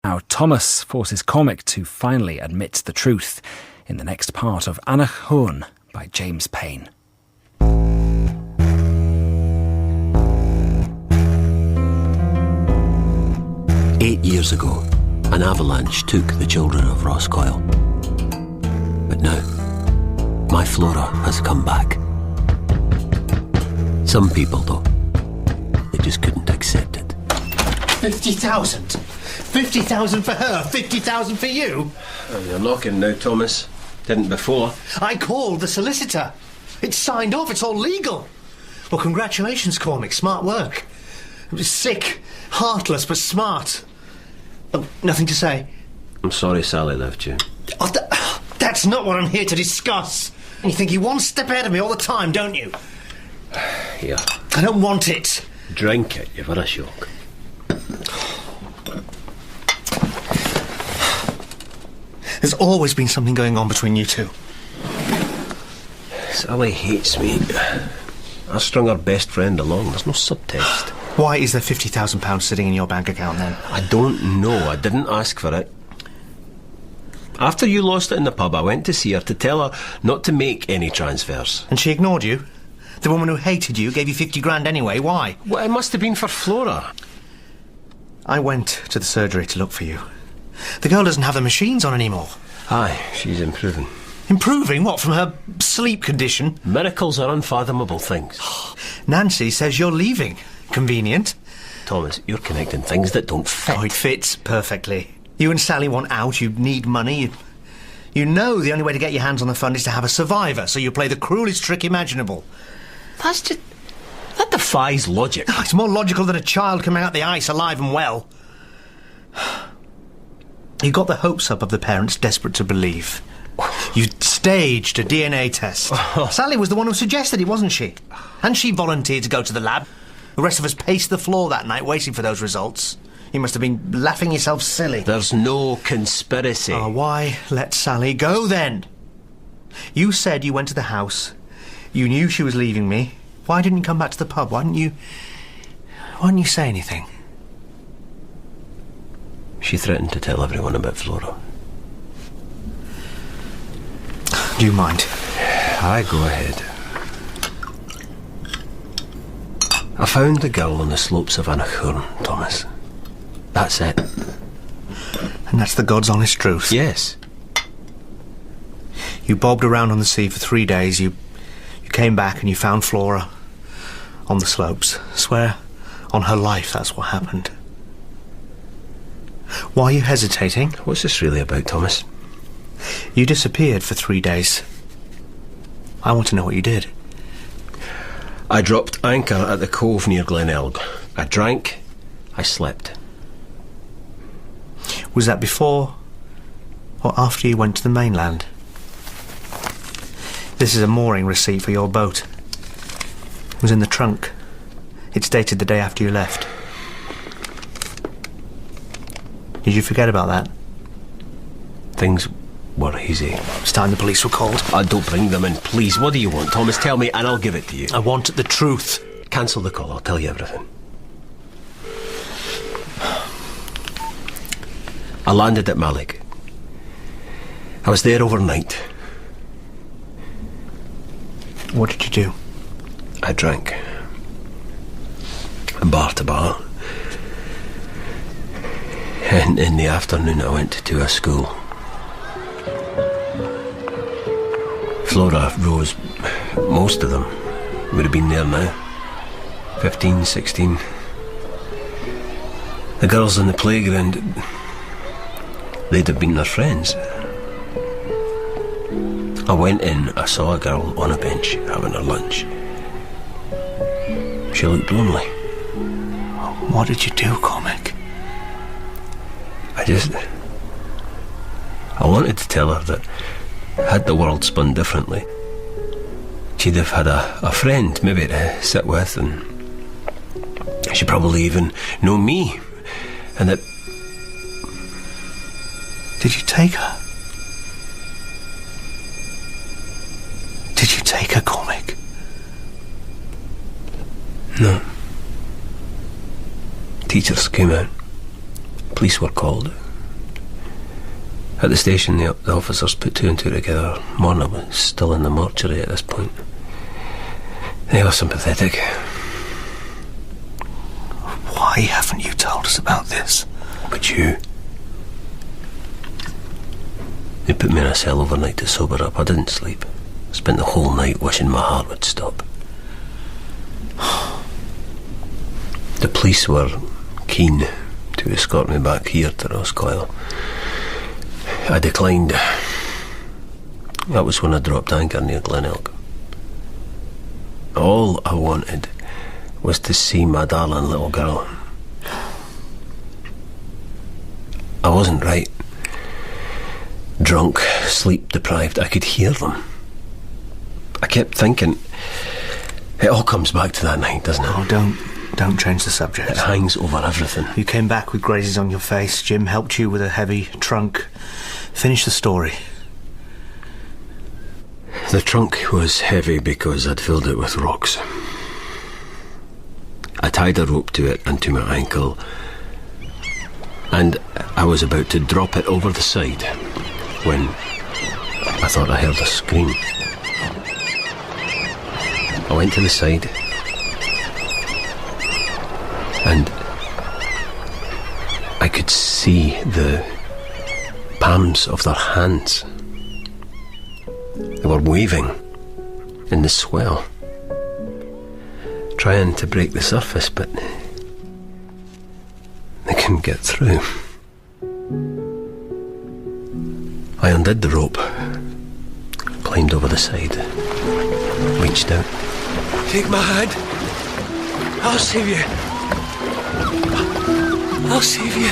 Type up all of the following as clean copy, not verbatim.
How Thomas forces Cormac to finally admit the truth in the next part of Aonach Hourn by James Payne. 8 years ago, an avalanche took the children of Roscoil. But now, my Flora has come back. Some people, though, they just couldn't accept it. 50,000? 50,000 for her, 50,000 for you? Oh, you're knocking now, Thomas. Didn't before. I called the solicitor. It's signed off, it's all legal. Well, congratulations, Cormac, smart work. Sick, heartless, but smart. Oh, nothing to say? I'm sorry Sally left you. Oh, that's not what I'm here to discuss. You think you're one step ahead of me all the time, don't you? Here. I don't want it. Drink it, you've had a shock. There's always been something going on between you two. Sally hates me. I strung her best friend along. There's no subtext. Why is there £50,000 sitting in your bank account then? I don't know. I didn't ask for it. After you lost it in the pub, I went to see her to tell her not to make any transfers. And she ignored you? The woman who hated you gave you 50 grand anyway. Why? Well, it must have been for Flora. I went to the surgery to look for you. The girl doesn't have the machines on anymore. Aye, she's improving. Improving? What, from her sleep condition? Miracles are unfathomable things. Nancy says you're leaving. Convenient. Thomas, you're connecting things that don't fit. Oh, it fits perfectly. You and Sally want out, you need money. You know the only way to get your hands on the fund is to have a survivor, so you play the cruelest trick imaginable. That defies logic. Oh, it's more logical than a child coming out the ice alive and well. You got the hopes up of the parents desperate to believe. You staged a DNA test. Sally was the one who suggested it, wasn't she? And she volunteered to go to the lab. The rest of us paced the floor that night waiting for those results. You must have been laughing yourself silly. There's no conspiracy. Oh, why let Sally go then? You said you went to the house. You knew she was leaving me. Why didn't you come back to the pub? Why didn't you say anything? She threatened to tell everyone about Flora. Do you mind? Aye, go ahead. I found the girl on the slopes of Aonach Hourn, Thomas. That's it. And that's the God's honest truth? Yes. You bobbed around on the sea for 3 days. You came back and you found Flora on the slopes. Swear on her life that's what happened. Why are you hesitating? What's this really about, Thomas? You disappeared for 3 days. I want to know what you did. I dropped anchor at the cove near Glenelg. I drank, I slept. Was that before or after you went to the mainland? This is a mooring receipt for your boat. It was in the trunk. It's dated the day after you left. Did you forget about that? Things were easy. It's time the police were called. Don't bring them in, please. What do you want, Thomas? Tell me and I'll give it to you. I want the truth. Cancel the call, I'll tell you everything. I landed at Malik. I was there overnight. What did you do? I drank. Bar to bar. And in the afternoon I went to a school. Flora, Rose, most of them would have been there now. 15, 16. The girls on the playground, they'd have been their friends. I went in, I saw a girl on a bench having her lunch. She looked lonely. What did you do, Cormac? I wanted to tell her that had the world spun differently, she'd have had a friend maybe to sit with, and she'd probably even know me, and that... Did you take her? Did you take her, Cormac? No. Teachers came out. Police were called. At the station, the officers put two and two together. Bonnar was still in the mortuary at this point. They were sympathetic. Why haven't you told us about this? But you... They put me in a cell overnight to sober up. I didn't sleep. Spent the whole night wishing my heart would stop. The police were keen to escort me back here to Roscoil. I declined. That was when I dropped anchor near Glenelg. All I wanted was to see my darling little girl. I wasn't right. Drunk, sleep deprived, I could hear them. I kept thinking, it all comes back to that night, doesn't it? Oh, don't change the subject. It hangs over everything. You came back with grazes on your face. Jim helped you with a heavy trunk. Finish the story. The trunk was heavy because I'd filled it with rocks. I tied a rope to it and to my ankle, and I was about to drop it over the side when I thought I heard a scream. I went to the side and I could see the palms of their hands. They were waving in the swell, trying to break the surface, but they couldn't get through. I undid the rope, climbed over the side, reached out. Take my hand. I'll save you. I'll save you.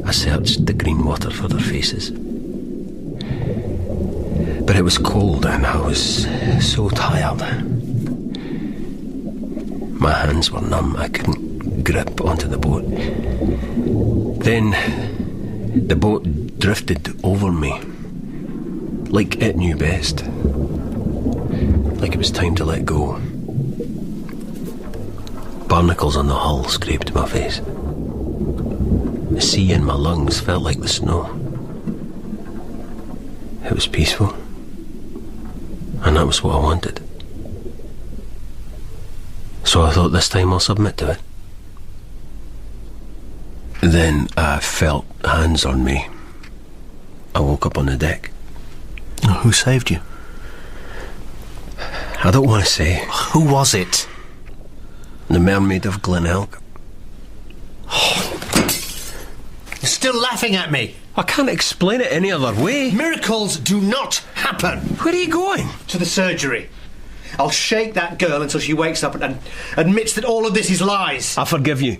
I searched the green water for their faces, but it was cold and I was so tired. My hands were numb. I couldn't grip onto the boat. Then the boat drifted over me, like it knew best, like it was time to let go. Barnacles on the hull scraped my face. The sea in my lungs felt like the snow. It was peaceful, and that was what I wanted. So I thought, this time I'll submit to it. Then I felt hands on me. I woke up on the deck. Who saved you? I don't want to say. Who was it? The mermaid of Glenelg. You're still laughing at me. I can't explain it any other way. Miracles do not happen. Where are you going? To the surgery. I'll shake that girl until she wakes up and admits that all of this is lies. I forgive you.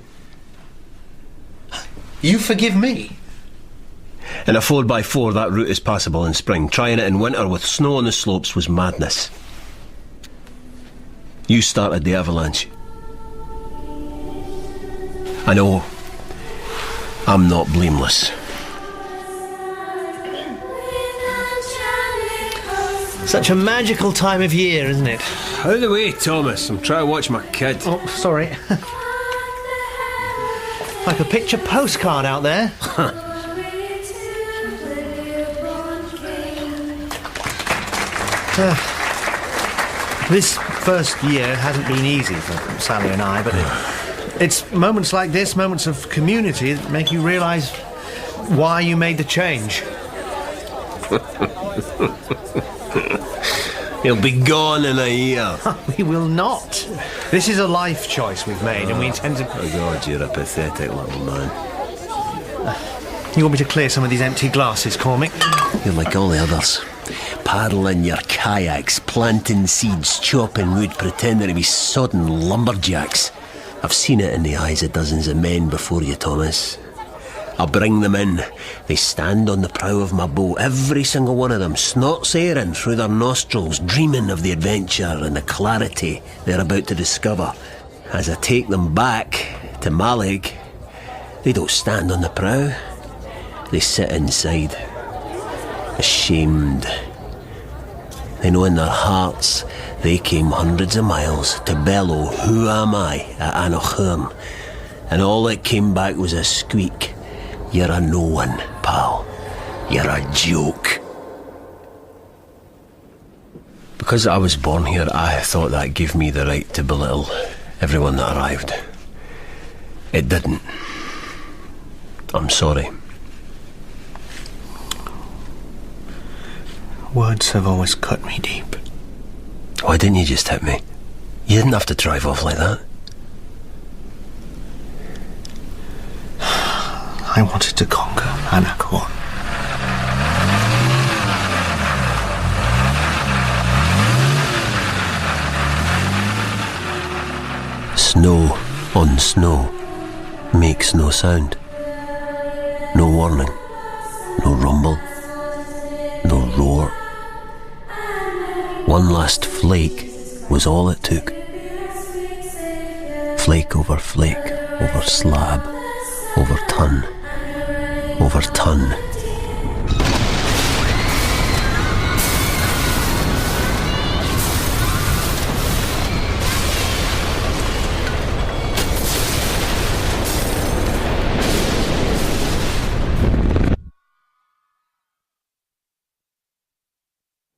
You forgive me? In a 4x4, that route is passable in spring. Trying it in winter with snow on the slopes was madness. You started the avalanche. I know I'm not blameless. Such a magical time of year, isn't it? Out of the way, Thomas. I'm trying to watch my kid. Oh, sorry. Like a picture postcard out there. This first year hasn't been easy for Sally and I, but it's moments like this, moments of community, that make you realise why you made the change. He'll be gone in a year. We will not. This is a life choice we've made, and we intend to... Oh God, you're a pathetic little man. You want me to clear some of these empty glasses, Cormac? You're like all the others. Paddling your kayaks, planting seeds, chopping wood, pretending to be sodden lumberjacks. I've seen it in the eyes of dozens of men before you, Thomas. I bring them in. They stand on the prow of my boat, every single one of them, snorts air in through their nostrils, dreaming of the adventure and the clarity they're about to discover. As I take them back to Malig, they don't stand on the prow. They sit inside, ashamed. They know in their hearts they came hundreds of miles to bellow, "Who am I?" at Aonach Hourn, and all that came back was a squeak. You're a no one, pal. You're a joke. Because I was born here, I thought that gave me the right to belittle everyone that arrived. It didn't. I'm sorry. Words have always cut me deep. Why didn't you just hit me? You didn't have to drive off like that. I wanted to conquer Aonach Hourn. Snow on snow makes no sound. No warning, no rumble, no roar. One last flake was all it took. Flake, over slab, over ton, over ton.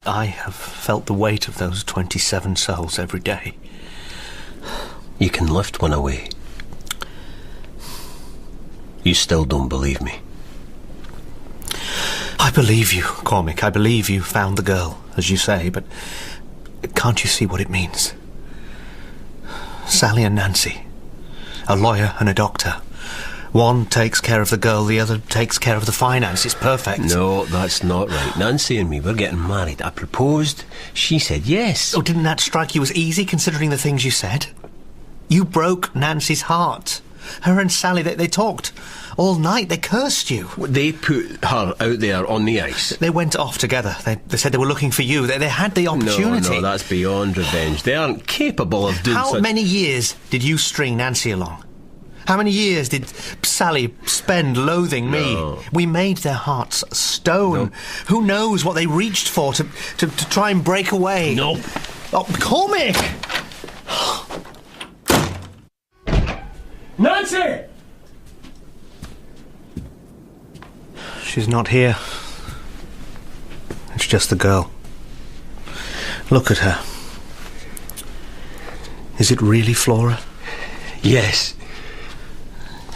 I have felt the weight of those 27 souls every day. You can lift one away. You still don't believe me. I believe you, Cormac. I believe you found the girl, as you say, but can't you see what it means? Sally and Nancy, a lawyer and a doctor. One takes care of the girl, the other takes care of the finance. It's perfect. No, that's not right. Nancy and me, we're getting married. I proposed. She said yes. Oh, didn't that strike you as easy, considering the things you said? You broke Nancy's heart. Her and Sally, they talked all night. They cursed you. They put her out there on the ice. They went off together. They said they were looking for you. They had the opportunity. No, that's beyond revenge. They aren't capable of doing How many years did you string Nancy along? How many years did Sally spend loathing me? No. We made their hearts stone. No. Who knows what they reached for to try and break away? No. Oh, Cormac! Nancy! She's not here. It's just the girl. Look at her. Is it really Flora? Yes.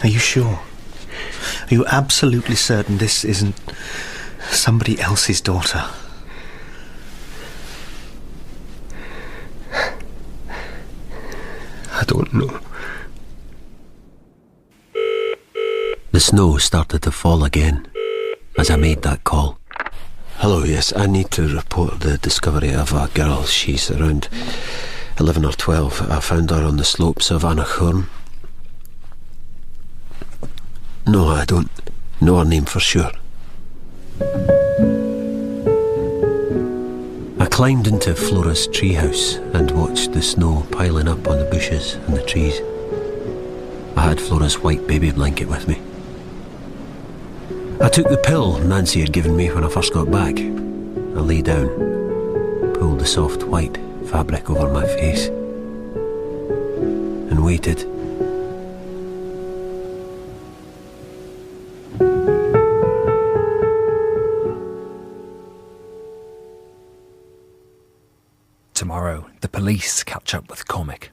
Are you sure? Are you absolutely certain this isn't somebody else's daughter? I don't know. The snow started to fall again as I made that call. Hello, yes, I need to report the discovery of a girl. She's around 11 or 12. I found her on the slopes of Aonach Hourn. No, I don't know her name for sure. I climbed into Flora's treehouse and watched the snow piling up on the bushes and the trees. I had Flora's white baby blanket with me. I took the pill Nancy had given me when I first got back. I lay down, pulled the soft white fabric over my face, and waited. Tomorrow, the police catch up with Cormac.